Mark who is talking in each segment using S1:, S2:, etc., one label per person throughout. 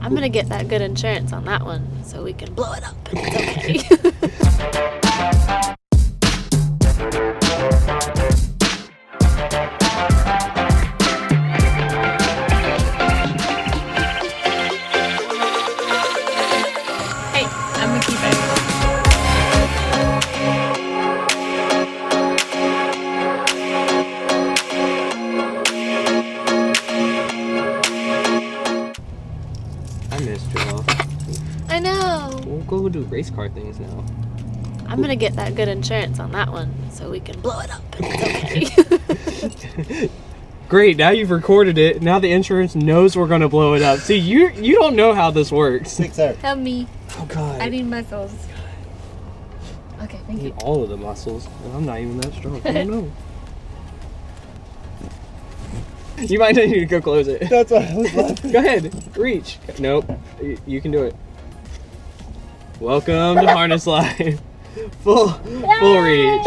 S1: I'm gonna get that good insurance on that one so we can blow it up. It's okay. Hey, I'm a keeper.
S2: I missed Joel.
S1: I know.
S2: We'll go do race car things now.
S1: I'm gonna get that good insurance on that one so we can blow it up. It's okay.
S2: Great, now you've recorded it. Now the insurance knows we're gonna blow it up. See, you don't know how this works.
S1: Help me.
S2: Oh God.
S1: I need muscles. Okay, thank you.
S2: All of the muscles. And I'm not even that strong. I don't know. You might need to go close it.
S3: That's what I was laughing.
S2: Go ahead, reach. Nope, you can do it. Welcome to Harness Life. Full reach.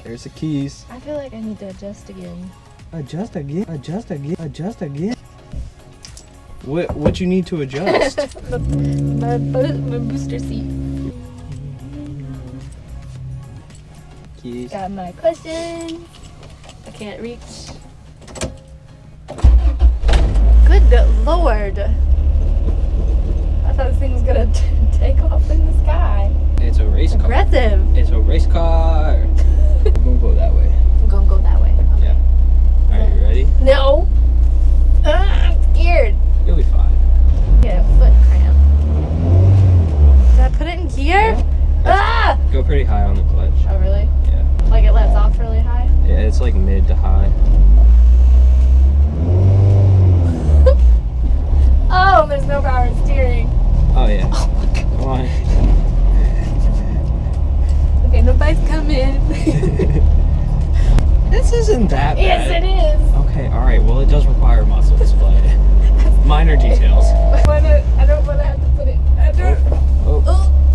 S2: There's the keys.
S1: I feel like I need to adjust again.
S2: Adjust again. Adjust again. Adjust again. What you need to adjust?
S1: my booster seat.
S2: Keys.
S1: Got my cushions. I can't reach. Good Lord. I thought this thing was gonna take off in the sky.
S2: It's a race car.
S1: Aggressive.
S2: It's a race car. We're gonna go that way.
S1: I'm gonna go that way. Okay.
S2: Yeah. Alright, you ready?
S1: No. I'm scared.
S2: You'll be fine.
S1: Get a foot cramp. Did I put it in gear?
S2: Yeah.
S1: Ah!
S2: Go pretty high on the clutch.
S1: Oh, really?
S2: Yeah.
S1: Like it lets off really high?
S2: Yeah, it's like mid to high.
S1: Oh, there's no power in steering.
S2: Oh yeah.
S1: Oh my God.
S2: Come on.
S1: Okay, nobody's coming.
S2: This isn't that bad.
S1: Yes, it is.
S2: Okay, alright, well it does require muscle display. Minor details.
S1: I don't want to have to put it. Oh,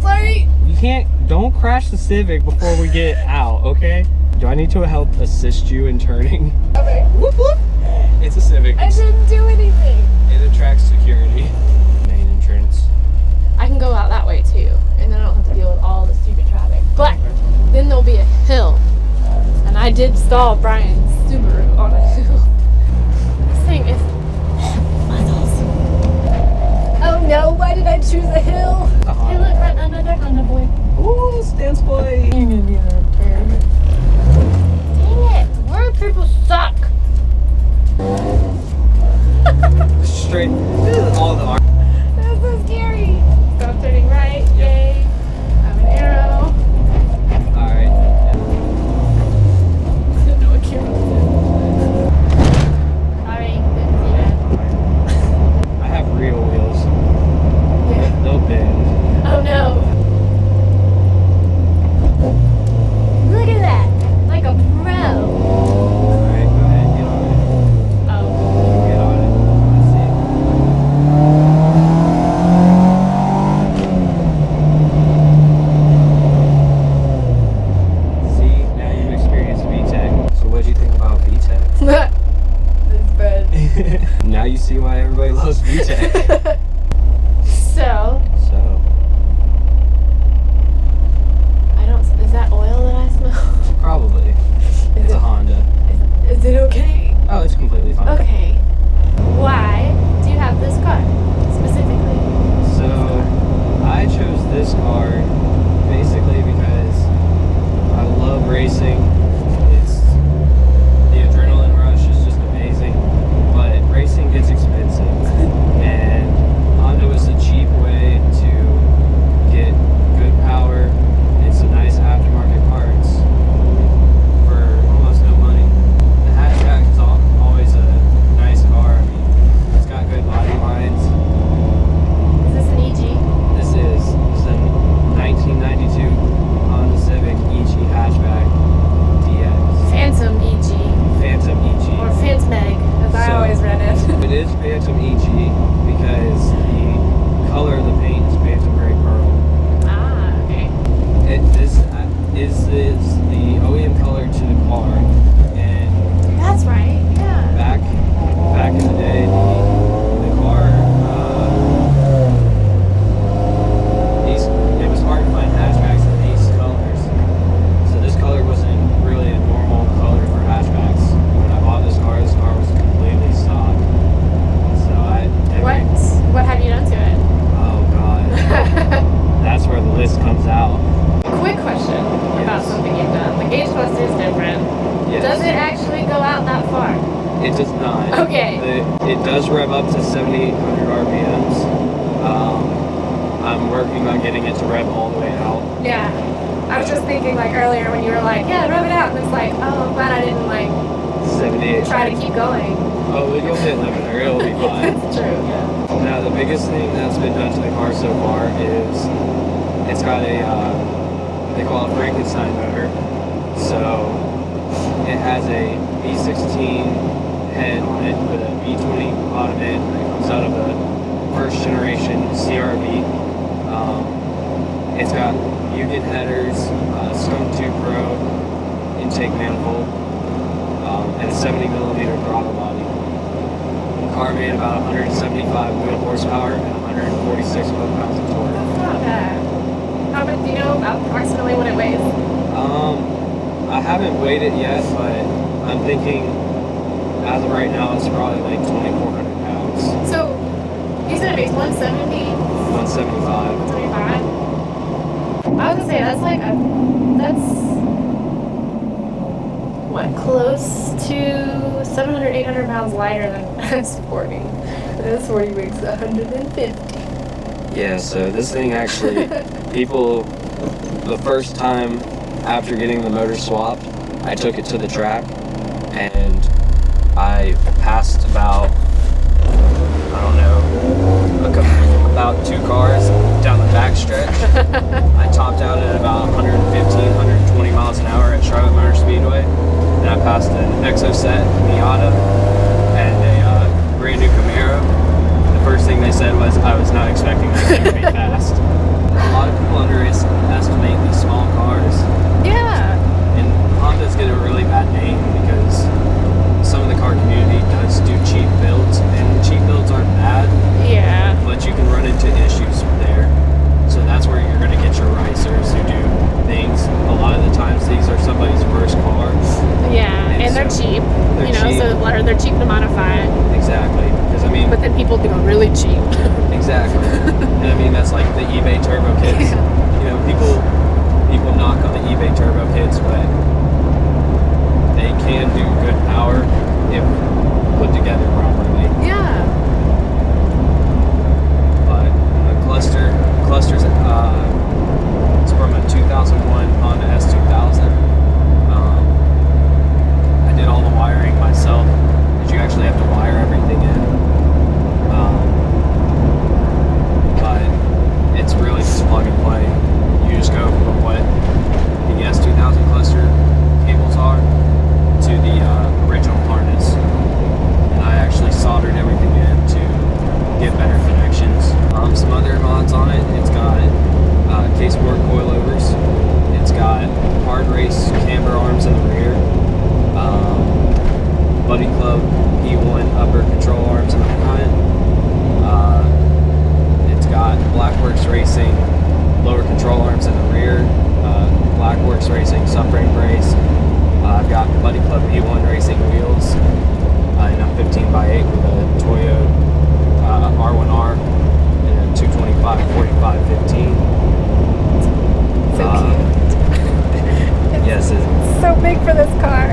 S1: sorry.
S2: You don't crash the Civic before we get out, okay? Do I need to help assist you in turning?
S1: Okay.
S2: Whoop whoop. It's a Civic.
S1: I didn't do anything.
S2: It attracts security. Main entrance.
S1: I can go out that way too, and then I don't have to deal with all the stupid traffic. But then there'll be a hill, and I did stall Brian's Subaru on a hill. This thing is muscles. Oh no! Why did I choose a hill? Hey, look, right another Honda boy.
S2: Ooh, stance boy.
S1: You're gonna be a turd. Dang it! Where people suck.
S2: Straight. All the arms.
S1: That's so scary. So I'm turning right. Yay! I have an arrow.
S2: Alright.
S1: I don't know what camera this is. Sorry, didn't see that.
S2: I have real wheels.
S1: Yeah.
S2: They'll bend.
S1: Oh no! Look at that! Like a pro!
S2: Alright, go ahead, get on it.
S1: Oh.
S2: Get on it. Let's see. See, now you've experienced VTEC. So what do you think about VTEC?
S1: This is bad.
S2: Now you see why everybody loves VTEC.
S1: So, is that oil that I smell?
S2: Probably. It's a Honda.
S1: Is it okay?
S2: Oh, it's completely fine.
S1: Okay. Why do you have this car, specifically?
S2: So, I chose this car basically because I love racing. It's the adrenaline rush is just amazing, but racing gets expensive, and Honda was a cheap way to get good power and some nice aftermarket parts for almost no money. The hatchback is always a nice car. I mean, it's got good body lines.
S1: Is this an EG?
S2: This is a 1992 Honda Civic EG Hatchback DX.
S1: Phantom EG.
S2: Phantom EG.
S1: Or Phantmeg, as I
S2: So-
S1: always read it.
S2: It is Phantom EG because the color of the paint is Phantom Gray Pearl.
S1: Ah, okay.
S2: This is the OEM color to the car, and
S1: That's right, yeah.
S2: back in the day, the car it does rev up to 7,800 RPMs. I'm working on getting it to rev all the way out.
S1: Yeah. I was just thinking like earlier when you were like, yeah, rev it out. And it's like, oh, I'm glad I didn't like
S2: 78.
S1: try to keep going.
S2: Oh, you'll hit limiter. It'll be fine.
S1: It's true, yeah.
S2: Now, the biggest thing that's been done to the car so far is it's got a, they call it Frankenstein motor. So it has a V16 head on it with a V20 bottom end that comes out of a first generation CRV. It's got Mugen headers, Stone 2 Pro, intake manifold, and a 70 millimeter throttle body. The car made about 175 wheel horsepower and 146 foot-pounds of torque.
S1: That's not bad. How much do you know approximately what it weighs?
S2: I haven't weighed it yet, but I'm thinking as of right now it's probably like 2,400 pounds.
S1: So you said it weighs 170?
S2: 175.
S1: 175? I was gonna say that's what, close to 700, 800 pounds lighter than S40. S40 weighs 150.
S2: Yeah, so this thing actually, people, the first time after getting the motor swapped, I took it to the track and I passed about, I don't know, about 2 cars down the back stretch. I topped out at about 115, 120 miles an hour at Charlotte Motor Speedway. And I passed an Exocet Miata and a brand new Camaro. The first thing they said was I was not expecting that thing to be fast. A lot of people underestimate these small cars.
S1: Yeah.
S2: And Hondas get a really bad name because some of the car community does do cheap builds, and cheap builds aren't bad.
S1: Yeah.
S2: But you can run into issues there. So that's where you're going to get your racers who do things. A lot of the times these are somebody's first car.
S1: Yeah, and they're cheap.
S2: They're
S1: cheap. So they're cheap to modify.
S2: Exactly. Because I mean,
S1: but then people do them really cheap.
S2: Exactly. And I mean that's like the eBay turbo kits.
S1: Yeah.
S2: You know, people knock on the eBay turbo kits, but they can do good power if put together properly.
S1: Yeah.
S2: But the clusters, it's from a 2001 Honda S2000. I did all the wiring myself, because you actually have to wire everything in. But it's really just plug and play. You just go from what the S2000 cluster cables are to the original harness. And I actually soldered everything in to get better connections. Some other mods on it. It's got caseboard coilovers. It's got hard race camber arms in the rear. Buddy Club P1 upper control arms in the front. It's got Blackworks Racing lower control arms in the rear. Blackworks Racing subframe brace. I've got Buddy Club P1 racing wheels in a 15x8 with a Toyota R1R and a 225/45/15.
S1: So cute.
S2: Yes, it's
S1: So big for this car.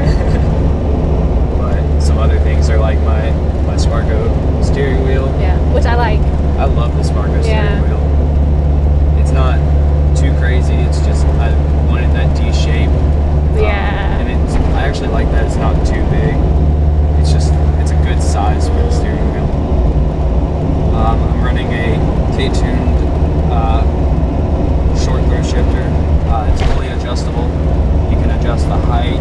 S2: but some other things are like my Sparco steering wheel.
S1: Yeah, which I like.
S2: I love the Sparco
S1: Yeah.
S2: steering wheel. It's not too crazy. It's just I wanted that D shape.
S1: Yeah.
S2: And I actually like that it's not too big. It's a good size for the steering wheel. I'm running a K-tuned short throw shifter. It's fully adjustable. You can adjust the height,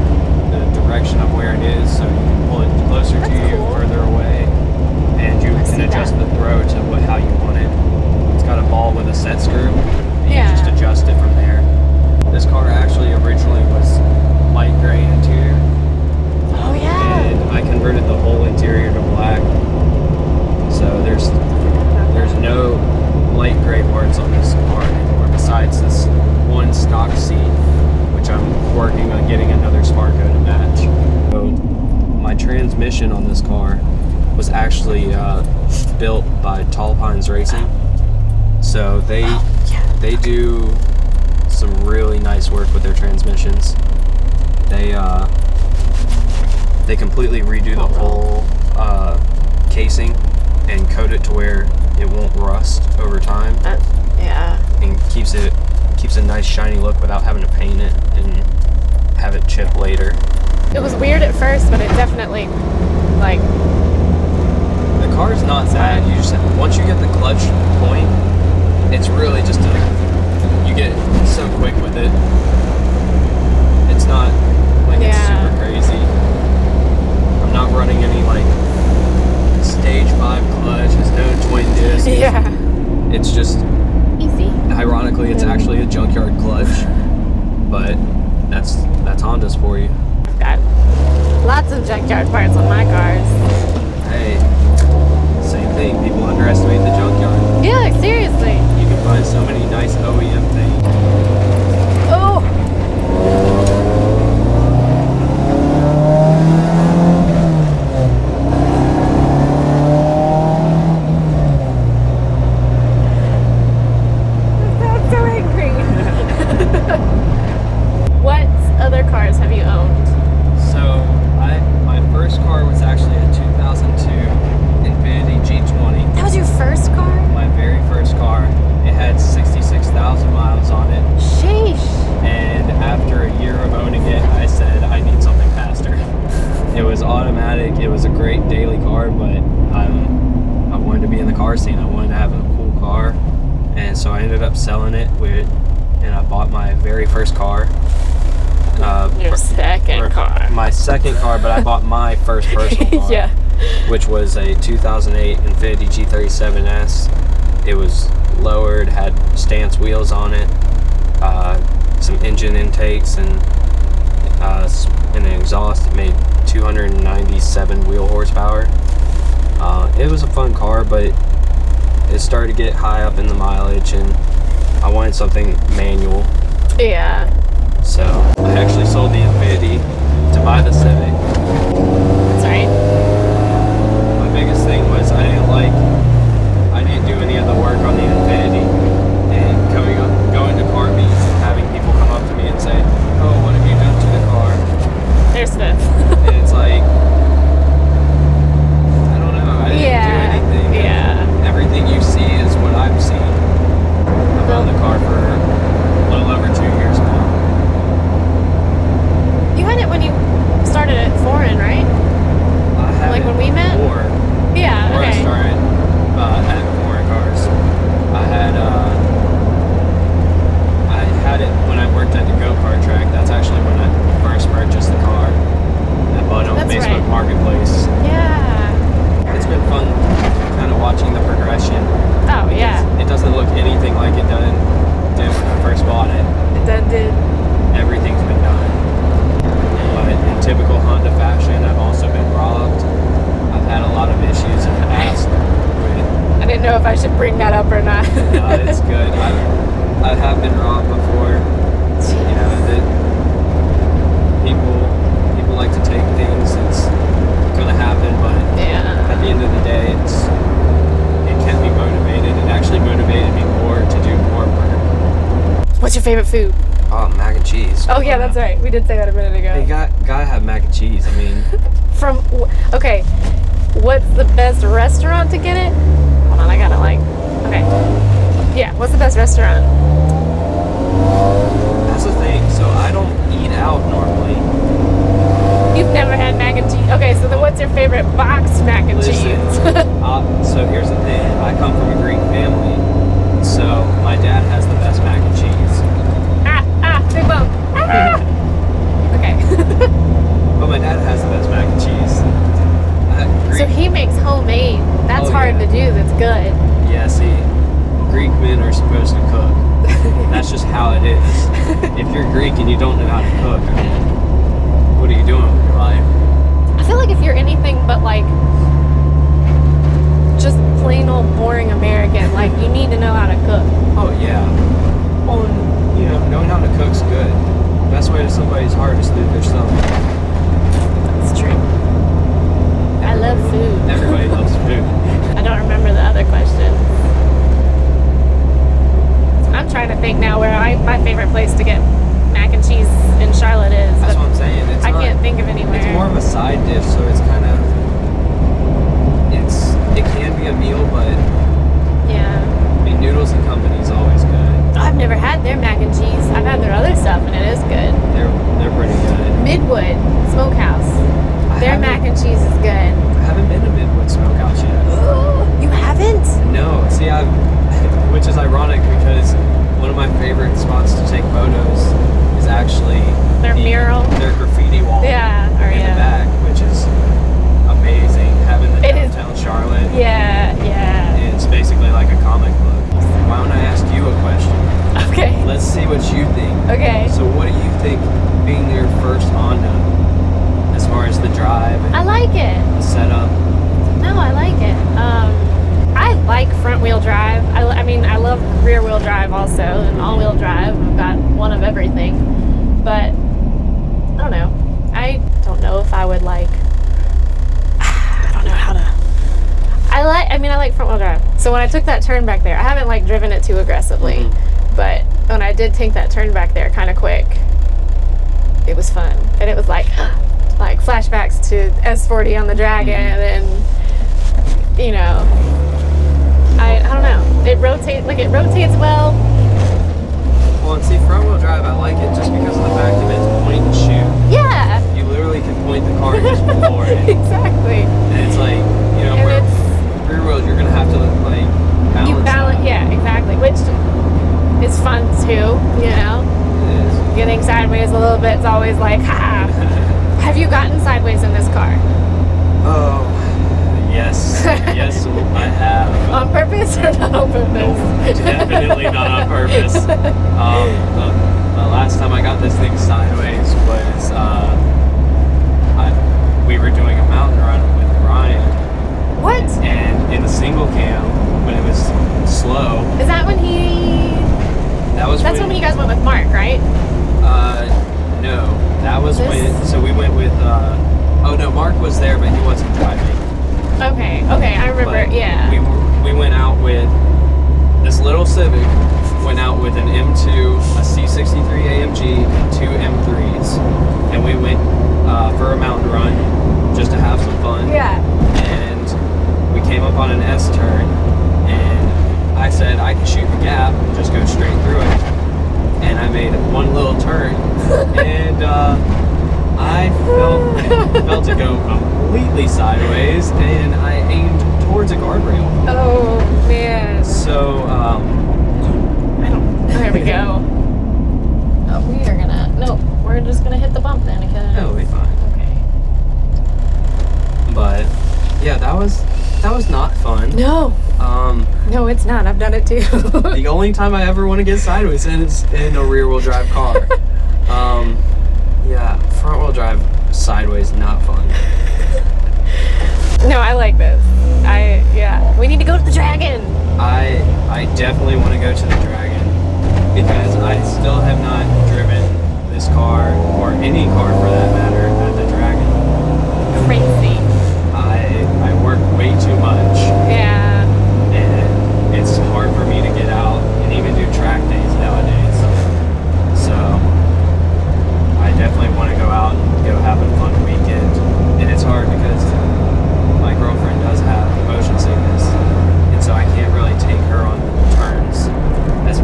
S2: the direction of where it is, so you can pull it closer
S1: That's
S2: to you,
S1: cool.
S2: further away, and you can adjust the throw to how you want it. It's got a ball with a set screw, and you just adjust it from there. This car actually originally was light gray interior.
S1: Oh yeah.
S2: And I converted the whole interior to black. So there's no light gray parts on this car anymore besides this one stock seat, which I'm working on getting another Sparco to match. So my transmission on this car was actually built by Tall Pines Racing. So they do some really nice work with their transmissions. They completely redo the whole casing and coat it to where it won't rust over time.
S1: Yeah.
S2: And keeps a nice shiny look without having to paint it and have it chip later.
S1: It was weird at first, but it definitely, like...
S2: The car's not bad. You just, once you get the clutch point, it's really just you get so quick with it. It's not like it's super crazy. I'm not running any like stage 5 clutch. It's no twin disc.
S1: Yeah.
S2: It's just
S1: easy.
S2: Ironically, it's actually a junkyard clutch, but that's Honda's for you.
S1: I've got lots of junkyard parts on my cars.
S2: Hey, same thing. People underestimate the junkyard.
S1: Yeah, like seriously.
S2: You can find so many nice OEM things.
S1: Oh. What other cars have you owned?
S2: So, my first car was actually a 2002 Infiniti G20.
S1: That was your first car?
S2: My very first car. It had 66,000 miles on it.
S1: Sheesh.
S2: And after a year of owning it, I said, I need something faster. It was automatic. It was a great daily car, but I wanted to be in the car scene. I wanted to have a cool car. And so I ended up selling it and I bought my very first car.
S1: Your second car.
S2: My second car, but I bought my first personal car.
S1: Yeah.
S2: Which was a 2008 Infiniti G37S. It was lowered, had stance wheels on it, some engine intakes, and an exhaust. It made 297 wheel horsepower. It was a fun car, but it started to get high up in the mileage, and I wanted something manual.
S1: Yeah.
S2: So I actually sold the Infiniti to buy the Civic.
S1: That's right.
S2: My biggest thing was I didn't do any of the work on the Infiniti, and going to car meets and having people come up to me and say, "Oh, what have you done to the car?"
S1: There's Fifth.
S2: And it's like, I don't know. I didn't do anything.
S1: Yeah.
S2: Everything you see is what I've seen. I've owned the car for a little over 2 years now.
S1: You had it when you started at Foreign, right?
S2: I had
S1: Like
S2: it
S1: when we met?
S2: before.
S1: Yeah.
S2: Before I
S1: Okay.
S2: started at Foreign Cars. I had it when I worked at the go-kart track. That's actually when I first purchased the car. I bought it on
S1: That's
S2: Facebook
S1: right.
S2: Marketplace.
S1: Yeah.
S2: It's been fun kind of watching the progression.
S1: Oh, yeah.
S2: It doesn't look anything like it did when I first bought it.
S1: That did.
S2: Everything's been done. But in typical Honda fashion, I've also been robbed. I've had a lot of issues in the past with...
S1: I didn't know if I should bring that up or not.
S2: No, it's good. I have been robbed before. You know, that people like to take things. It's gonna happen, but
S1: Yeah.
S2: at the end of the day, it kept me motivated. It actually motivated me more to do more work.
S1: What's your favorite food?
S2: Oh, mac and cheese.
S1: Oh, yeah, that's right. We did say that a minute ago.
S2: Hey, gotta have mac and cheese. I mean,
S1: Okay, what's the best restaurant to get it? Hold on, I gotta okay. Yeah, what's the best restaurant?
S2: that's the thing. So I don't eat out normally.
S1: You've never had mac and cheese. Okay, so then what's your favorite boxed mac and
S2: Listen,
S1: cheese?
S2: so here's the thing. I come from a Greek family, so my dad has the best mac and cheese.
S1: Big bump. Okay.
S2: But my dad has the best mac and cheese.
S1: So he makes homemade. That's hard to do. That's good.
S2: Yeah, see, Greek men are supposed to cook. That's just how it is. If you're Greek and you don't know how to cook, I mean, what are you doing with your life?
S1: I feel like if you're anything but just plain old boring American, you need to know how to cook.
S2: Oh yeah. Well, knowing how to cook's good. Best way to somebody's heart is through their stomach.
S1: That's true. I love food.
S2: Everybody loves food.
S1: I don't remember the other question. I'm trying to think now where my favorite place to get mac and cheese in Charlotte is.
S2: That's what I'm saying.
S1: I can't think of anywhere.
S2: It's more of a side dish, so it's kind of... It's but
S1: Yeah.
S2: I mean, Noodles and Company's always good.
S1: I've never had their mac and cheese. I've had their other stuff, and it is good.
S2: They're pretty good.
S1: Midwood Smokehouse. Their
S2: haven't-
S1: mac and cheese is good.
S2: I haven't been to Midwood Smokehouse yet.
S1: You haven't?
S2: No, see, which is ironic because one of my favorite spots to take photos is actually
S1: Their mural?
S2: their graffiti wall.
S1: Yeah,
S2: in the back, which is amazing. Having the
S1: It is.
S2: downtown Charlotte.
S1: Yeah, yeah.
S2: It's basically like a comic book. Why don't I ask you a question?
S1: Okay.
S2: Let's see what you think.
S1: Okay.
S2: So, what do you think being their first Honda, as far as the drive and
S1: I like it.
S2: the setup?
S1: No, I like it. I like front wheel drive. I mean, I love rear wheel drive also, and all wheel drive. I've got one of everything. But, I don't know. I don't know if I would like, I don't know how to. I like front wheel drive. So when I took that turn back there, I haven't like driven it too aggressively, but when I did take that turn back there kind of quick, it was fun. And it was like flashbacks to S40 on the Dragon, and you know, I don't know. It rotates well.
S2: Well, and see, front wheel drive, I like it just because of the fact that it's point and shoot.
S1: Yeah.
S2: You literally can point the car and just floor it.
S1: Exactly.
S2: And it's like, you know,
S1: And
S2: where
S1: it's-
S2: rear wheel, you're gonna have to like balance.
S1: You balance,
S2: that.
S1: yeah, exactly. Which is fun too, you know.
S2: It is.
S1: Getting sideways a little bit is always like, ha. Have you gotten sideways in this car?
S2: Oh, yes, yes, I have.
S1: On purpose or not on purpose?
S2: Nope, definitely not on purpose. The last time I got this thing sideways was we were doing a mountain run with Ryan.
S1: What?
S2: And in the single cam, when it was slow,
S1: Is that when he...
S2: that's
S1: when you guys went with Mark, right?
S2: No, that was
S1: This-
S2: when. So we went with. Oh no, Mark was there, but he wasn't driving.
S1: Okay, I remember,
S2: But
S1: yeah.
S2: We went out with this little Civic. Went out with an M2, a C63 AMG, and 2 M3s, and we went for a mountain run just to have some fun.
S1: Yeah.
S2: And we came up on an S turn, and I said I can shoot the gap and just go straight through it. And I made one little turn, and I felt it go completely sideways, and I aimed towards a guardrail.
S1: Oh, man.
S2: So,
S1: There we go. Oh, we are gonna... No, we're just gonna hit the bump then again.
S2: it'll be fine.
S1: Okay.
S2: But yeah, that was not fun.
S1: No. No, it's not. I've done it too.
S2: The only time I ever want to get sideways is in a rear wheel drive car. Yeah, front wheel drive sideways not fun.
S1: No, I like this. Yeah. We need to go to the Dragon.
S2: I definitely want to go to the Dragon because I still have not driven this car or any car for that matter at the Dragon.
S1: Crazy.
S2: I work way too much.
S1: Yeah.
S2: And it's hard for me to get out and even do track days nowadays. So I definitely want to go out and go have a fun weekend. And it's hard because my girlfriend does have motion sickness, and so I can't really take her on turns as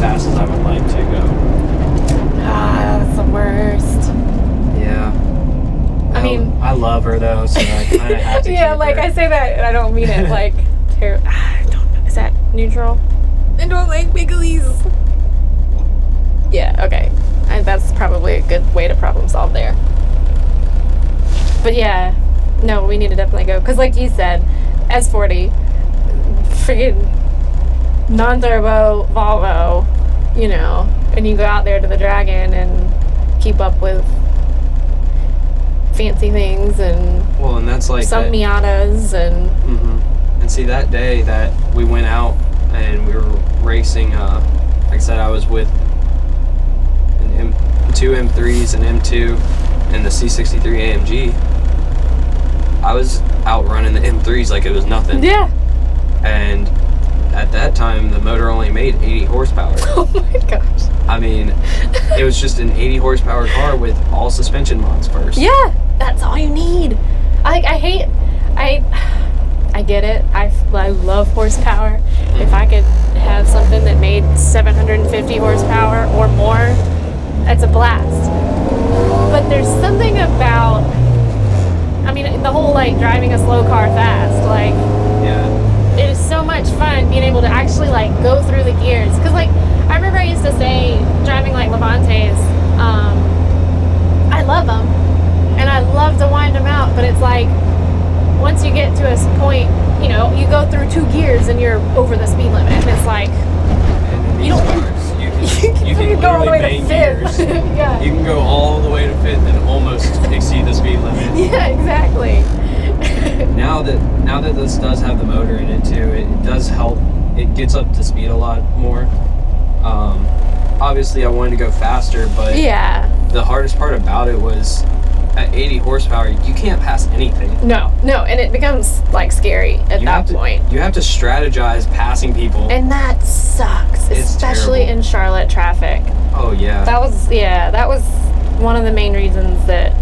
S2: fast as I would like to go.
S1: Ah, that's the worst.
S2: Yeah.
S1: I mean-
S2: I love her though, so I kind of have to
S1: Yeah,
S2: keep
S1: like
S2: her.
S1: I say that, and I don't mean it like I don't know. Is that neutral? I don't like wigglies. Yeah, okay. And that's probably a good way to problem solve there. But yeah, no, we need to definitely go. Because like you said, S40, freaking non-turbo Volvo, you know, and you go out there to the Dragon and keep up with fancy things and
S2: Well, and that's like
S1: some
S2: that,
S1: Miatas and...
S2: And see, that day that we went out and we were racing, like I said, I was with two M3s, an M2, and the C63 AMG. I was out running the M3s like it was nothing.
S1: Yeah.
S2: And at that time, the motor only made 80 horsepower.
S1: Oh my gosh.
S2: I mean, it was just an 80 horsepower car with all suspension mods first.
S1: Yeah, that's all you need. I I get it. I love horsepower. If I could have something that made 750 horsepower or more, that's a blast. But there's something about, I mean, the whole like driving a slow car fast, like,
S2: Yeah.
S1: it is so much fun being able to actually like go through the gears. Cause like, I remember I used to say driving like Levantes, I love them and I love to wind them out, but it's like, once you get to a point, you know, you go through 2 gears and you're over the speed limit, and it's like, you don't.
S2: You can
S1: go all the way
S2: literally
S1: to
S2: bang
S1: fifth.
S2: gears.
S1: Yeah.
S2: You can go all the way to 5th and almost exceed the speed limit.
S1: Yeah, exactly.
S2: Now that this does have the motor in it too, it does help. It gets up to speed a lot more. Obviously, I wanted to go faster, but
S1: Yeah.
S2: the hardest part about it was at 80 horsepower, you can't pass anything.
S1: No, and it becomes like scary at that point.
S2: You have to strategize passing people.
S1: And that sucks,
S2: It's
S1: especially
S2: terrible.
S1: in Charlotte traffic.
S2: Oh yeah.
S1: That was one of the main reasons that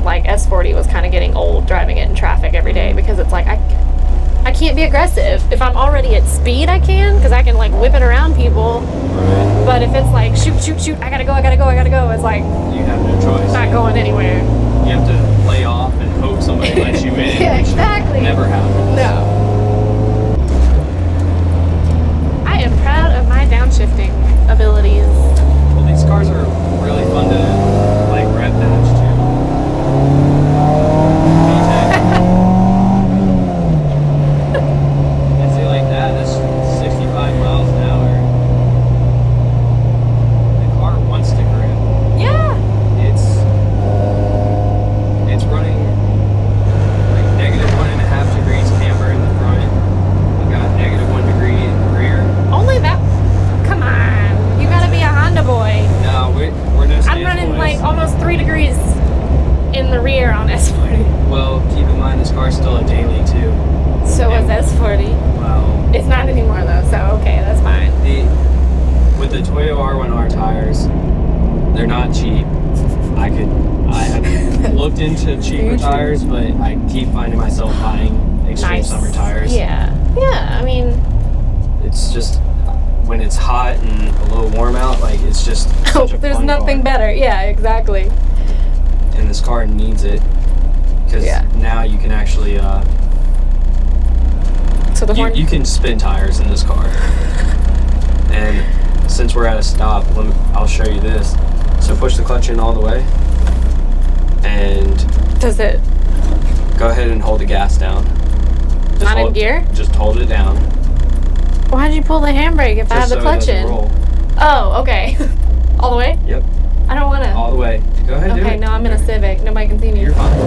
S1: like S40 was kind of getting old driving it in traffic every day, because it's like I can't be aggressive. If I'm already at speed, I can, because I can like whip it around people.
S2: Right.
S1: But if it's like shoot, I gotta go, it's like
S2: You have no choice.
S1: not going anywhere.
S2: You have to play off and hope somebody lets you in.
S1: Yeah,
S2: which
S1: exactly.
S2: Never happens.
S1: No. I am proud of my downshifting abilities.
S2: Well, these cars are really fun to like red patch too. And see, like that's 65 miles an hour. The car wants to grip.
S1: Yeah.
S2: It's running like -1.5 degrees camber in the front. We got -1 degree in the rear.
S1: Only that. Come on. You gotta be a Honda boy.
S2: No, we're no
S1: I'm
S2: Stance
S1: running
S2: boys.
S1: like almost 3 degrees in the rear on S40.
S2: Well, keep in mind this car's still a daily too.
S1: So was S40.
S2: Well,
S1: It's not anymore though, so okay, that's fine.
S2: with the Toyo R1R tires, they're not cheap. I have looked into cheaper tires, but I keep finding myself buying extreme summer tires.
S1: Yeah. Yeah, I mean,
S2: It's just when it's hot and a little warm out, like it's just such a
S1: there's
S2: fun
S1: nothing
S2: car.
S1: better. Yeah, exactly.
S2: And this car needs it because
S1: Yeah.
S2: now you can actually
S1: So the horn.
S2: you can spin tires in this car. And since we're at a stop, I'll show you this. So push the clutch in all the way and
S1: Does it
S2: go ahead and hold the gas down. Just
S1: not in gear?
S2: Just hold it down.
S1: Why'd you pull the handbrake if I have
S2: Just
S1: the
S2: so it
S1: clutch
S2: doesn't
S1: in?
S2: roll.
S1: Oh, okay. All the way?
S2: Yep,
S1: I don't wanna.
S2: all the way. Go ahead and do
S1: Okay,
S2: it.
S1: no, I'm in a Civic. Nobody can see me.
S2: You're fine.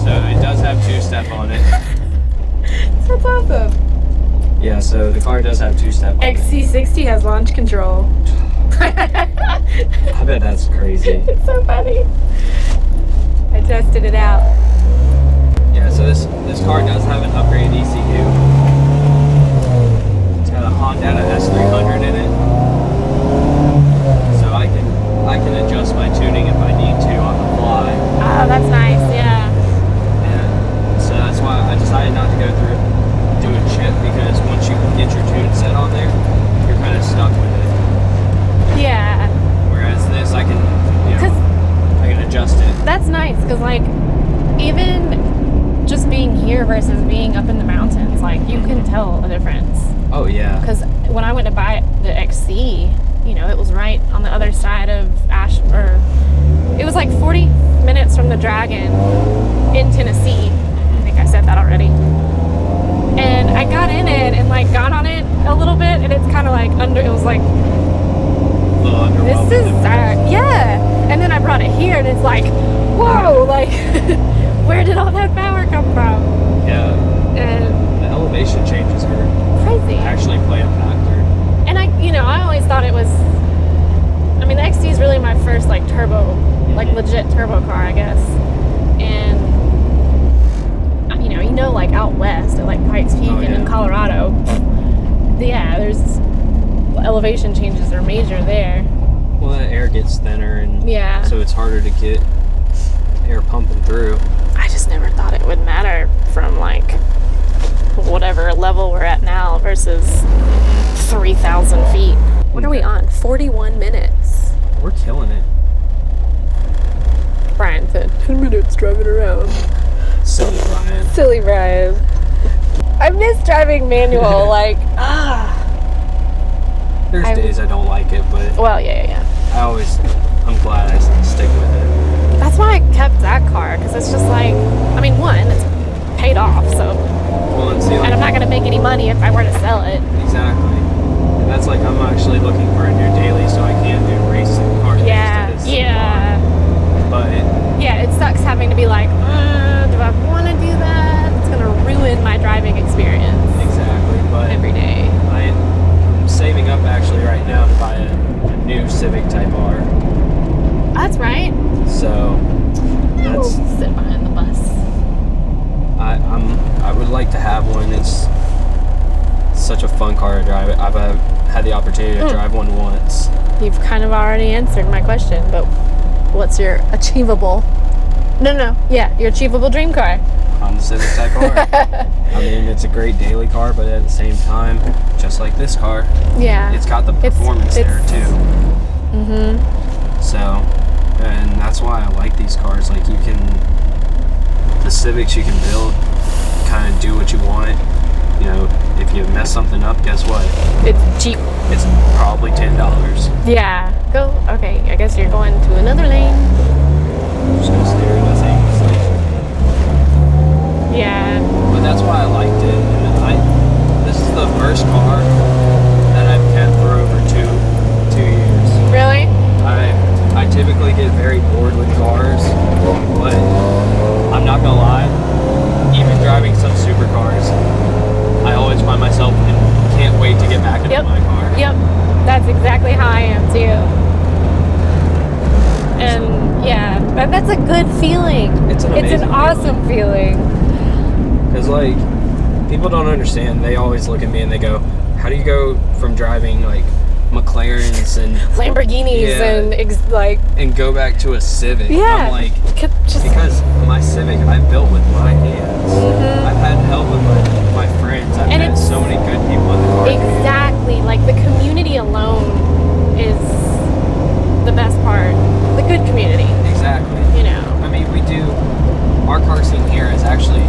S2: So it does have 2-step on it.
S1: That's awesome.
S2: Yeah, so the car does have 2-step on it.
S1: XC60 has launch control.
S2: I bet that's crazy.
S1: It's so funny. I tested it out.
S2: Yeah, so this car does have an upgraded ECU. It's got a Honda S300 in it. So I can adjust my tuning if I need to on the fly.
S1: Oh, that's nice, yeah.
S2: And so that's why I decided not to go through do a chip, because once you get your tune set on there, you're kind of stuck with it.
S1: Yeah.
S2: Whereas this, I can adjust it.
S1: That's nice, because, like, even just being here versus being up in the mountains, like, you can tell a difference.
S2: Oh yeah.
S1: Because when I went to buy the XC, you know, it was right on the other side of it was like 40 minutes from the Dragon in Tennessee. I think I said that already. And I got in it and like got on it a little bit, and it's kind of like it was like,
S2: A little underwhelming.
S1: this is, yeah. And then I brought it here and it's like, whoa, like, where did all that power come from?
S2: Yeah.
S1: And
S2: The elevation changes are
S1: crazy.
S2: actually play a factor.
S1: And I always thought it was, I mean, the XT is really my first like turbo, like legit turbo car, I guess. And you know, like out west at like Pikes Peak and in Colorado, yeah, there's elevation changes are major there.
S2: Well, the air gets thinner, and
S1: Yeah.
S2: so it's harder to get air pumping through.
S1: I just never thought it would matter from like whatever level we're at now versus 3,000 feet. What are we on? 41 minutes.
S2: We're killing it.
S1: Brian said 10 minutes driving around.
S2: Silly Brian.
S1: Silly Brian. I miss driving manual. Like,
S2: There's days I don't like it, but
S1: well, yeah.
S2: I'm glad I stick with it.
S1: That's why I kept that car, because it's just like, I mean, one, it's paid off, so.
S2: Well, and see, like,
S1: And I'm not going to make any money if I were to sell it.
S2: exactly. And that's like, I'm actually looking for a new daily so I can do racing cars.
S1: Yeah.
S2: But
S1: Yeah, it sucks having to be like, do I want to do that? It's going to ruin my driving experience
S2: exactly. But
S1: every day.
S2: I'm saving up actually right now to buy a new Civic Type R.
S1: That's right.
S2: So
S1: We'll
S2: that's
S1: sit behind the bus.
S2: I would like to have one. It's such a fun car to drive. I've had the opportunity to drive one once.
S1: You've kind of already answered my question, but what's your achievable? Your achievable dream car.
S2: On the Civic Type R. I mean, it's a great daily car, but at the same time, just like this car,
S1: Yeah.
S2: it's got the performance there too.
S1: Mm-hmm.
S2: So, and that's why I like these cars. Like, the Civics you can build, kind of do what you want. You know, if you mess something up, guess what?
S1: It's cheap.
S2: It's probably $10.
S1: Yeah. Go. Okay. I guess you're going to another lane.
S2: I'm just gonna stare at this aimlessly.
S1: Yeah.
S2: But that's why I liked it. And this is the first car that I've kept for over two years.
S1: Really?
S2: I typically get very bored with cars, but I'm not gonna lie, even driving some supercars, I always find myself and can't wait to get back into my car.
S1: Yep. That's exactly how I am too. And yeah, but that's a good feeling.
S2: It's an amazing
S1: awesome feeling.
S2: Because like, people don't understand. They always look at me and they go, how do you go from driving like McLarens and
S1: Lamborghinis
S2: and go back to a Civic?
S1: Yeah.
S2: I'm like,
S1: just
S2: because my Civic I built with my hands. I've had help with my friends. I've met so many good people in the car community.
S1: Exactly. Like the community alone is the best part. The good community.
S2: Exactly.
S1: You know.
S2: I mean, our car scene here has actually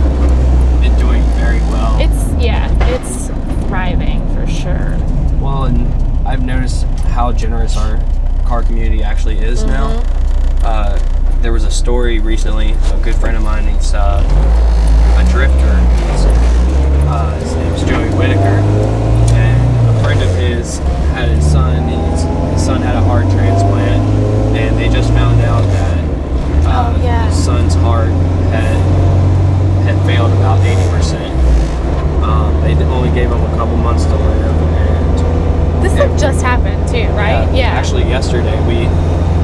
S2: been doing very well.
S1: It's thriving for sure.
S2: Well, and I've noticed how generous our car community actually is now. There was a story recently, a good friend of mine, he's a drifter. His name's Joey Whitaker. And a friend of his had his son. His son had a heart transplant. And they just found out that his son's heart had failed about 80%. They only gave him a couple months to live. And
S1: this just happened too, right? Yeah.
S2: Actually, yesterday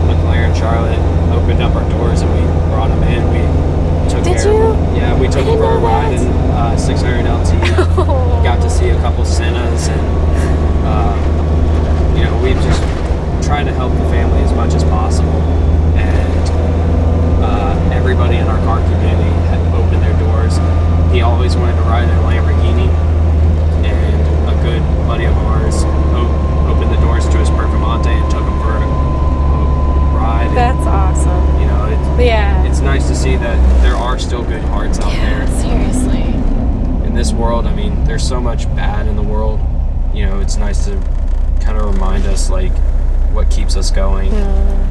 S2: McLaren Charlotte opened up our doors and we brought him in. We took
S1: Did
S2: care
S1: you?
S2: of him. Yeah, we took him for a ride in 600 LT. Got to see a couple Sennas and we've just tried to help the family as much as possible. And everybody in our car community had opened their doors. He always wanted to ride in a Lamborghini, and a good buddy of ours opened the doors to his Performante and took him for a ride.
S1: That's awesome.
S2: You know,
S1: Yeah.
S2: it's nice to see that there are still good hearts out there.
S1: Seriously.
S2: In this world, I mean, there's so much bad in the world. You know, it's nice to kind of remind us, like, what keeps us going.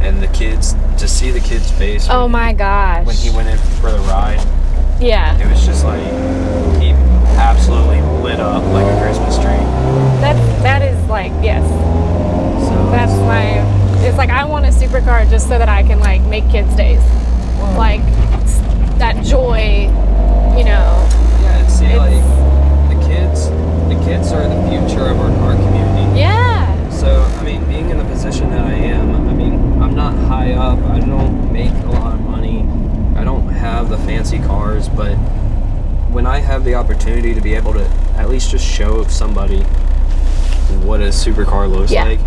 S2: And the kids, to see the kid's face.
S1: Oh my gosh.
S2: When he went in for the ride.
S1: Yeah.
S2: It was just like, he absolutely lit up like a Christmas tree.
S1: That is like, yes.
S2: So
S1: That's it's like I want a supercar just so that I can like make kids' days. Like that joy, you know.
S2: Yeah, and see, like the kids are the future of our car community.
S1: Yeah.
S2: So, I mean, being in the position that I am, I mean, I'm not high up. I don't make a lot of money. I don't have the fancy cars, but when I have the opportunity to be able to at least just show somebody what a supercar looks like,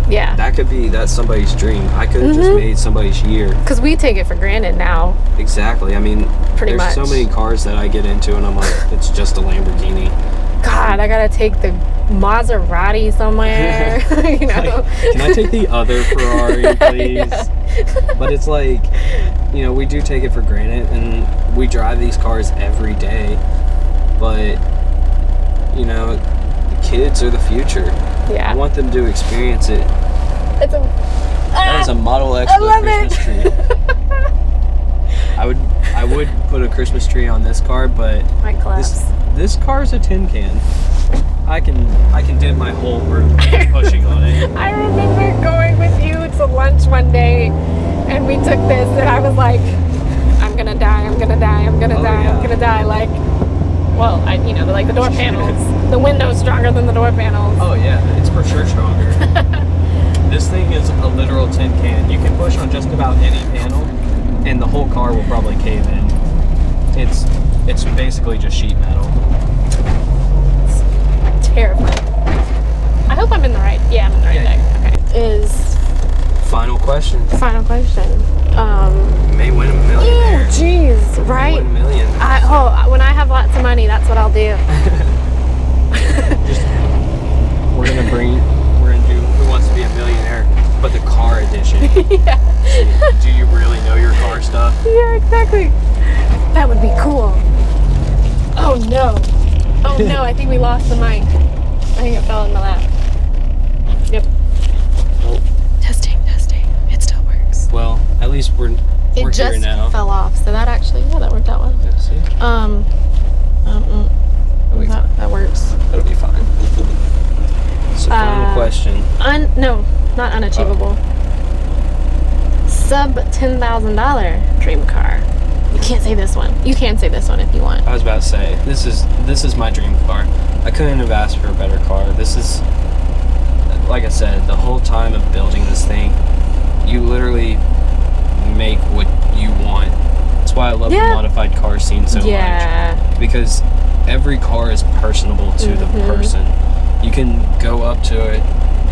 S1: Yeah.
S2: That's somebody's dream. I could have just made somebody's year.
S1: Because we take it for granted now.
S2: Exactly. I mean,
S1: Pretty
S2: there's so
S1: much.
S2: many cars that I get into and I'm like, it's just a Lamborghini.
S1: God, I gotta take the Maserati somewhere. You know?
S2: Like, can I take the other Ferrari, please?
S1: Yeah.
S2: But it's like, you know, we do take it for granted and we drive these cars every day. But, you know, the kids are the future.
S1: Yeah.
S2: I want them to experience it.
S1: It's a...
S2: That is a Model X
S1: I
S2: with a
S1: love
S2: Christmas tree. I would put a Christmas tree on this car, but
S1: Might collapse.
S2: this car's a tin can. I can dip my whole room pushing on it.
S1: I remember going with you to lunch one day, and we took this, and I was like, I'm gonna die, I'm gonna die, I'm gonna die,
S2: yeah.
S1: I'm gonna die. Like, well, you know, like the door panels. The window's stronger than the door panels.
S2: Oh yeah, it's for sure stronger. This thing is a literal tin can. You can push on just about any panel, and the whole car will probably cave in. It's basically just sheet metal.
S1: Terrifying. I hope I'm in the right. Yeah, I'm in the right deck. Okay. Is
S2: Final question.
S1: final question.
S2: You may win $1 million.
S1: Oh, jeez, right?
S2: Win $1 million.
S1: When I have lots of money, that's what I'll do.
S2: We're gonna do Who Wants to Be a Millionaire, but the car edition.
S1: Yeah.
S2: Do you really know your car stuff?
S1: Yeah, exactly. That would be cool. Oh no. Oh no, I think we lost the mic. I think it fell in my lap. Yep.
S2: Oh.
S1: Testing. It still works.
S2: Well, at least we're
S1: It just
S2: here now.
S1: fell off, so that actually, yeah, that worked out well.
S2: Yeah, see?
S1: That works.
S2: That'll be fine. So final question.
S1: No, not unachievable. Sub $10,000 dream car. You can't say this one. You can say this one if you want.
S2: I was about to say, this is my dream car. I couldn't have asked for a better car. This is, like I said, the whole time of building this thing, you literally make what you want. That's why I love the modified car scene so much. Because every car is personable to the person. You can go up to it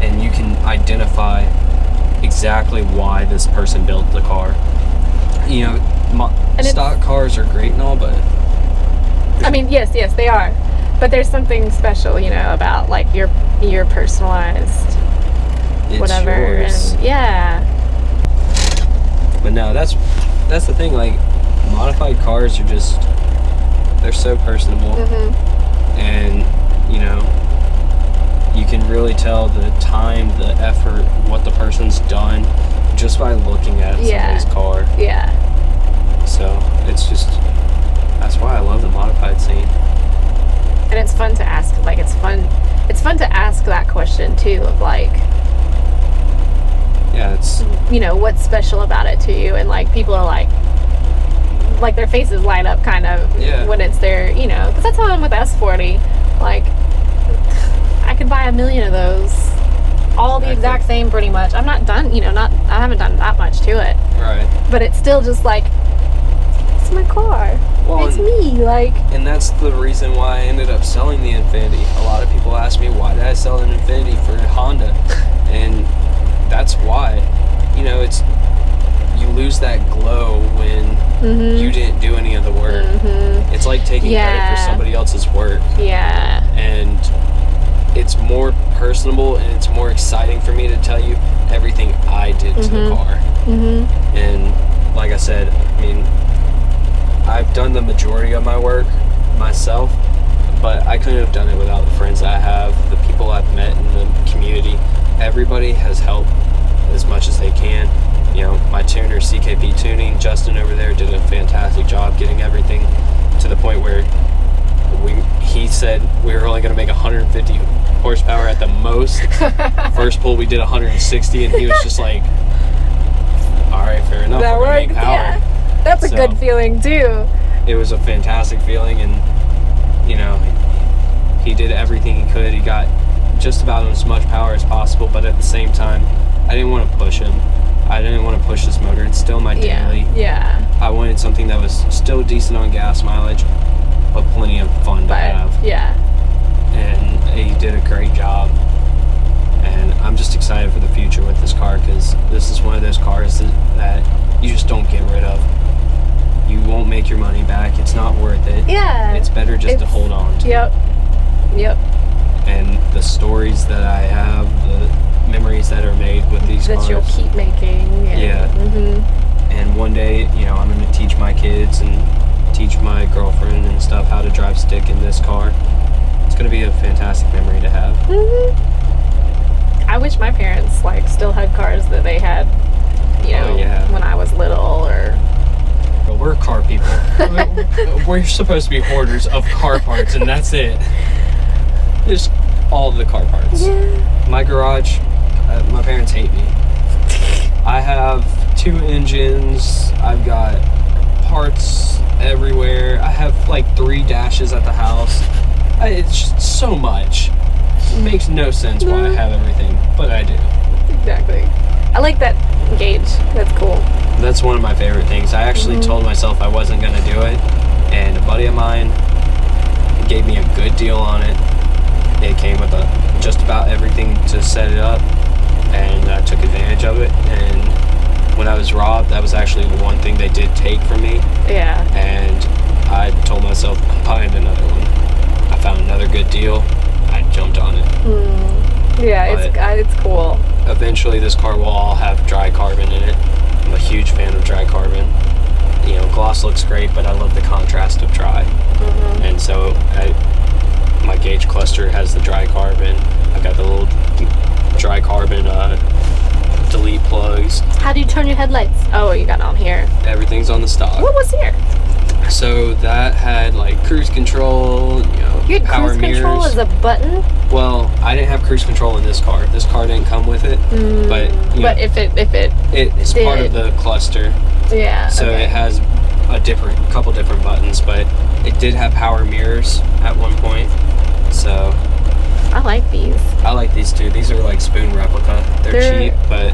S2: and you can identify exactly why this person built the car. You know, stock cars are great and all, but
S1: I mean, yes, they are. But there's something special, you know, about like your personalized
S2: it's
S1: whatever.
S2: yours.
S1: And yeah.
S2: But no, that's the thing. Like, modified cars are just, they're so personable, and you know, you can really tell the time, the effort, what the person's done just by looking at somebody's car.
S1: Yeah.
S2: So it's just, that's why I love the modified scene.
S1: And it's fun to ask. Like, it's fun to ask that question too. Of like,
S2: yeah, it's,
S1: you know, what's special about it to you, and like people are like their faces light up kind of when it's their, you know, because that's how I'm with S40. Like, I could buy 1 million of those, all the exact same pretty much. I'm not done, you know, I haven't done that much to it.
S2: Right.
S1: But it's still just like, it's my car.
S2: Well,
S1: it's me, like.
S2: And that's the reason why I ended up selling the Infiniti. A lot of people ask me, why did I sell an Infiniti for Honda? And that's why. You know, it's, you lose that glow when you didn't do any of the work. It's like taking credit for somebody else's work.
S1: Yeah.
S2: And it's more personable and it's more exciting for me to tell you everything I did to the car. And like I said, I mean, I've done the majority of my work myself, but I couldn't have done it without the friends that I have, the people I've met in the community. Everybody has helped as much as they can. You know, my tuner, CKP Tuning, Justin over there did a fantastic job getting everything to the point where he said we were only going to make 150 horsepower at the most. First pull we did 160, and he was just like, all right, fair enough,
S1: That
S2: we're going to
S1: worked,
S2: make power.
S1: yeah. That's a good feeling too.
S2: It was a fantastic feeling, and you know, he did everything he could. He got just about as much power as possible, but at the same time, I didn't want to push him. I didn't want to push this motor. It's still my daily.
S1: Yeah.
S2: I wanted something that was still decent on gas mileage, but plenty of fun to have.
S1: Yeah.
S2: And he did a great job. And I'm just excited for the future. future with this car, because this is one of those cars that you just don't get rid of. You won't make your money back. It's not worth it.
S1: Yeah.
S2: It's better just to hold on to.
S1: Yep.
S2: And the stories that I have, the memories that are made with these cars.
S1: That you'll keep making.
S2: Yeah. And one day, you know, I'm going to teach my kids and teach my girlfriend and stuff how to drive stick in this car. It's going to be a fantastic memory to have.
S1: I wish my parents like still had cars that they had, you know, when I was little, or.
S2: Well, we're car people. We're supposed to be hoarders of car parts, and that's it. Just all of the car parts.
S1: Yeah.
S2: My garage, my parents hate me. I have 2 engines. I've got parts everywhere. I have like 3 dashes at the house. It's just so much. It makes no sense why I have everything, but I do.
S1: Exactly. I like that gauge. That's cool.
S2: That's one of my favorite things. I actually told myself I wasn't going to do it, and a buddy of mine gave me a good deal on it. It came with just about everything to set it up, and I took advantage of it. And when I was robbed, that was actually the one thing they did take from me.
S1: Yeah.
S2: And I told myself, I'm buying another one. I found another good deal. I jumped on it.
S1: Yeah, it's cool.
S2: Eventually, this car will all have dry carbon in it. I'm a huge fan of dry carbon. You know, gloss looks great, but I love the contrast of dry. And so my gauge cluster has the dry carbon. I've got the little dry carbon delete plugs.
S1: How do you turn your headlights? Oh, you got it on here.
S2: Everything's on the stock.
S1: What was here?
S2: So that had like cruise control, you know,
S1: You had
S2: power
S1: cruise
S2: mirrors.
S1: control as a button?
S2: Well, I didn't have cruise control in this car. This car didn't come with it, but you know,
S1: if it
S2: it's
S1: did.
S2: part of the cluster.
S1: Yeah.
S2: So it has a couple different buttons, but it did have power mirrors at one point. So
S1: I like these.
S2: I like these too. These are like spoon replica. They're cheap, but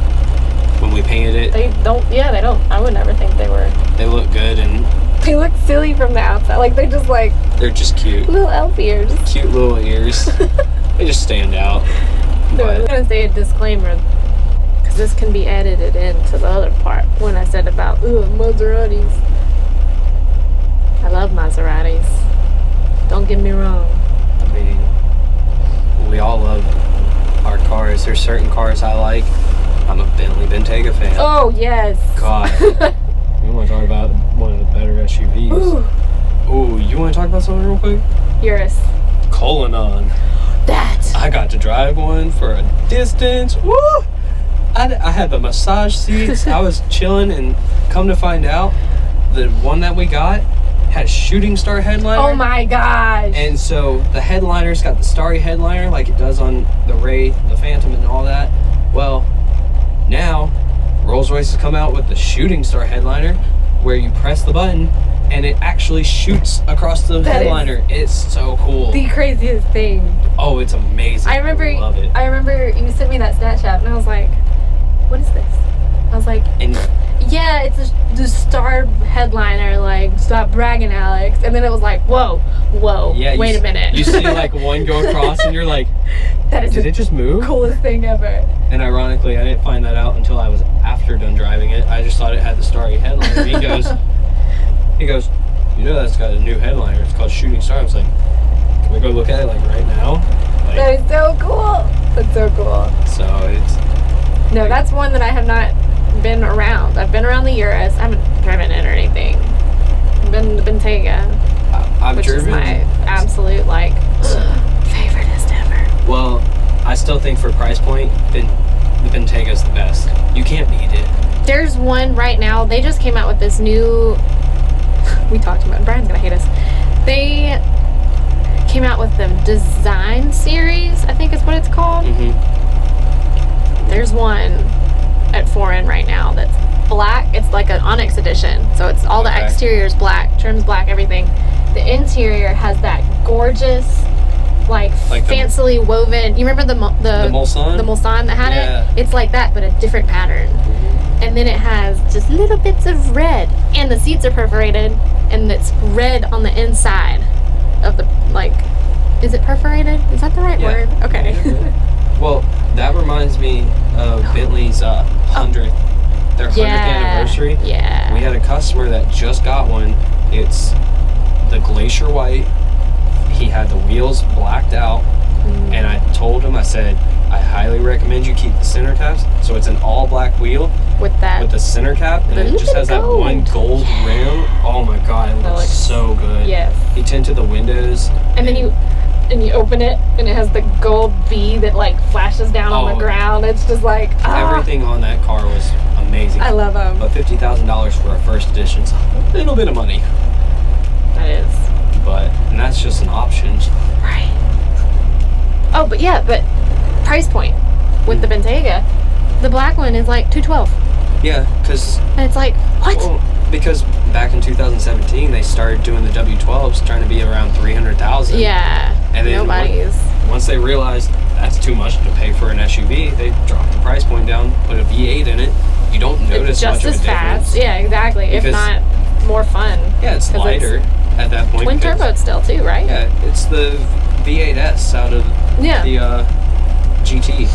S2: when we painted it,
S1: they don't. I would never think they were.
S2: They look good, and
S1: they look silly from the outside. Like they're just
S2: cute.
S1: Little elf ears.
S2: Cute little ears. They just stand out.
S1: No, I was gonna say a disclaimer, because this can be edited into the other part when I said about Maseratis. I love Maseratis. Don't get me wrong.
S2: I mean, we all love our cars. There's certain cars I like. I'm a Bentley Bentayga fan.
S1: Oh yes.
S2: God. You want to talk about one of the better SUVs? Ooh, you want to talk about something real quick?
S1: Urus.
S2: Colonon.
S1: That.
S2: I got to drive one for a distance. Woo! I had the massage seats. I was chilling, and come to find out, the one that we got had a shooting star headliner.
S1: Oh my gosh.
S2: And so the headliner's got the starry headliner like it does on the Ray, the Phantom, and all that. Well, now Rolls-Royce has come out with the shooting star headliner, where you press the button and it actually shoots across the headliner. It's so cool.
S1: The craziest thing.
S2: Oh, it's amazing.
S1: I love it. I remember you sent me that Snapchat, and I was like, "What is this?" I was like, "Yeah, it's the star headliner. Like, stop bragging, Alex." And then it was like, "Whoa,
S2: yeah,
S1: wait a minute."
S2: You see like one go across, and you're like,
S1: "That is
S2: did it just move?"
S1: Coolest thing ever.
S2: And ironically, I didn't find that out until I was after done driving it. I just thought it had the starry headliner. He goes, "You know that's got a new headliner. It's called Shooting Star." I was like, "Can we go look at it like right now?" Like,
S1: that is so cool. That's so cool.
S2: So it's
S1: no, that's one that I have not been around. I've been around the Urus. I haven't driven it or anything. I've been to Bentayga,
S2: I've driven.
S1: Which is my absolute like favoriteest ever.
S2: Well, I still think for price point, the Bentayga's the best. You can't beat it.
S1: There's one right now. They just came out with this new. We talked about it. Brian's gonna hate us. They came out with the design series, I think is what it's called. There's one at Foreign right now that's black. It's like an Onyx edition, so it's all the exterior's black, trim's black, everything. The interior has that gorgeous, like fancily woven. You remember the
S2: Mulsanne?
S1: The Mulsanne that had it? It's like that, but a different pattern. And then it has just little bits of red, and the seats are perforated, and it's red on the inside of the, like, is it perforated? Is that the right word? Okay.
S2: Well, That reminds me of Bentley's 100th, their 100th anniversary.
S1: Yeah.
S2: We had a customer that just got one. It's the Glacier White. He had the wheels blacked out, and I told him, I said, I highly recommend you keep the center caps. So it's an all black wheel
S1: with
S2: the center cap, and it just has that one gold rim. Oh my god, it looks so good.
S1: Yes.
S2: He tinted the windows,
S1: and then you open it, and it has the gold B that like flashes down on the ground. It's just like
S2: everything on that car was amazing.
S1: I love them.
S2: But $50,000 for a first edition's a little bit of money.
S1: That is.
S2: And that's just an option.
S1: Right. Oh, but price point with the Bentayga, the black one is like $212.
S2: Yeah, because.
S1: And it's like, what?
S2: Well, because back in 2017 they started doing the W12s, trying to be around 300,000.
S1: Yeah.
S2: And then once they realized that's too much to pay for an SUV, they dropped the price point down, put a V8 in it. You don't notice much of a difference.
S1: Just as fast. Yeah, exactly. If not more fun.
S2: Yeah, it's lighter at that point.
S1: Twin turbo still too, right?
S2: Yeah, it's the V8S out of the GT,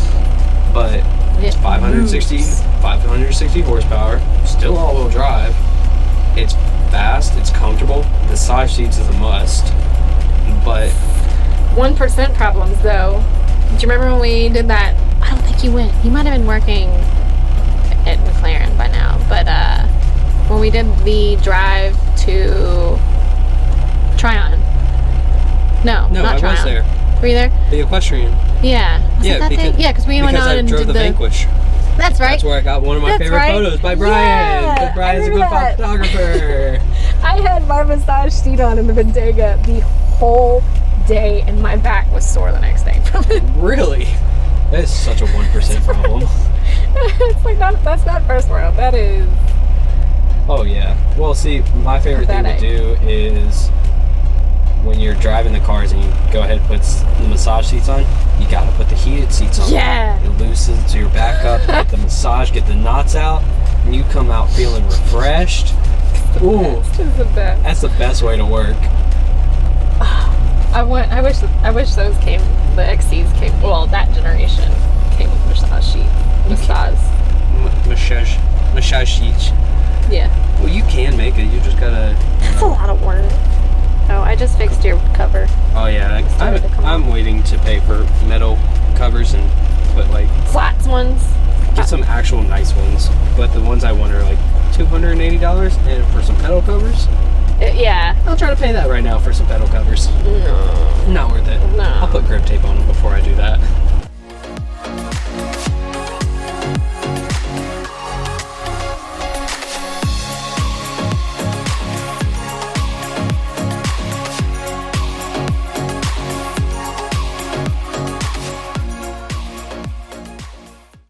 S2: but it's 560 horsepower, still all-wheel drive. It's fast, it's comfortable. The side seats is a must, but
S1: 1% problems though. Do you remember when we did that? I don't think you went. You might have been working at McLaren by now, but when we did the drive to Tryon. No, not Tryon.
S2: I was there.
S1: Were you there?
S2: The equestrian.
S1: Yeah. Because we went on and
S2: drove
S1: did
S2: the Vanquish.
S1: That's right.
S2: That's where I got one of my favorite photos by Brian.
S1: Yeah,
S2: Brian's a good photographer.
S1: I had my massage seat on in the Bentayga the whole day, and my back was sore the next day from it.
S2: Really? That is such a 1% problem.
S1: It's like that's not first world. That is.
S2: Oh yeah. Well, see, my favorite thing to do is when you're driving the cars and you go ahead and put the massage seats on, you gotta put the heated seats on.
S1: Yeah.
S2: It loosens your back up, get the massage, get the knots out, and you come out feeling refreshed. Ooh, that's the best way to work.
S1: I wish those came. The XCs came. Well, that generation came with massage sheet.
S2: Massage sheets.
S1: Yeah.
S2: Well, you can make it. You just gotta.
S1: That's a lot of work. Oh, I just fixed your cover.
S2: Oh yeah, I'm waiting to pay for metal covers and put like
S1: flats ones.
S2: Get some actual nice ones, but the ones I want are like $280, and for some pedal covers.
S1: Yeah.
S2: I'll try to pay that right now for some pedal covers.
S1: No.
S2: Not worth it.
S1: No.
S2: I'll put grip tape on them before I do that.